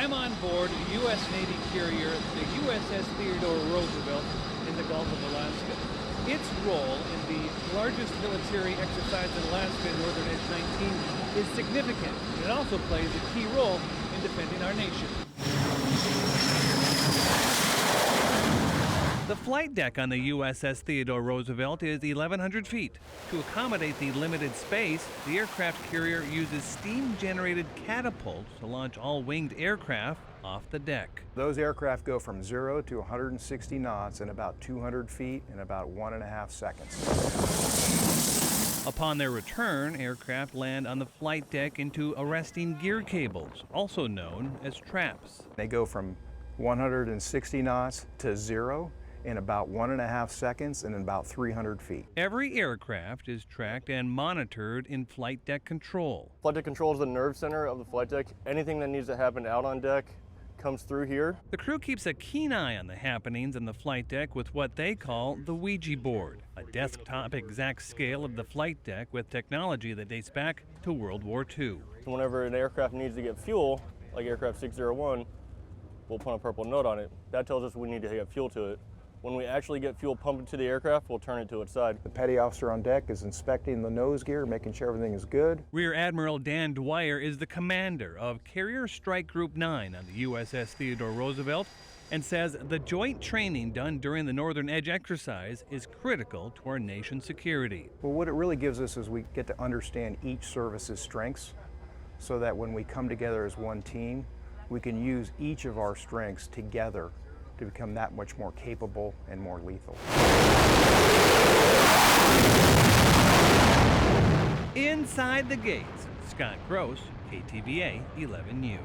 I'm on board U.S. Navy carrier, the USS Theodore Roosevelt in the Gulf of Alaska. Its role in the largest military exercise in Alaska, Northern Edge 19, is significant. It also plays a key role in defending our nation. The flight deck on the USS Theodore Roosevelt is 1,100 feet. To accommodate the limited space, the aircraft carrier uses steam-generated catapults to launch all winged aircraft off the deck. Those aircraft go from 0 to 160 knots in about 200 feet in about 1.5 seconds. Upon their return, aircraft land on the flight deck into arresting gear cables, also known as traps. They go from 160 knots to 0 in about 1.5 seconds and in about 300 feet. Every aircraft is tracked and monitored in flight deck control. Flight deck control is the nerve center of the flight deck. Anything that needs to happen out on deck comes through here. The crew keeps a keen eye on the happenings on the flight deck with what they call the Ouija board, a desktop exact scale of the flight deck with technology that dates back to World War II. So whenever an aircraft needs to get fuel, like aircraft 601, we'll put a purple note on it. That tells us we need to get fuel to it. When we actually get fuel pumped into the aircraft, we'll turn it to its side. The petty officer on deck is inspecting the nose gear, making sure everything is good. Rear Admiral Dan Dwyer is the commander of Carrier Strike Group 9 on the USS Theodore Roosevelt and says the joint training done during the Northern Edge exercise is critical to our nation's security. Well, what it really gives us is we get to understand each service's strengths so that when we come together as one team, we can use each of our strengths together to become that much more capable and more lethal. Inside the gates, Scott Gross, KTVA 11 News.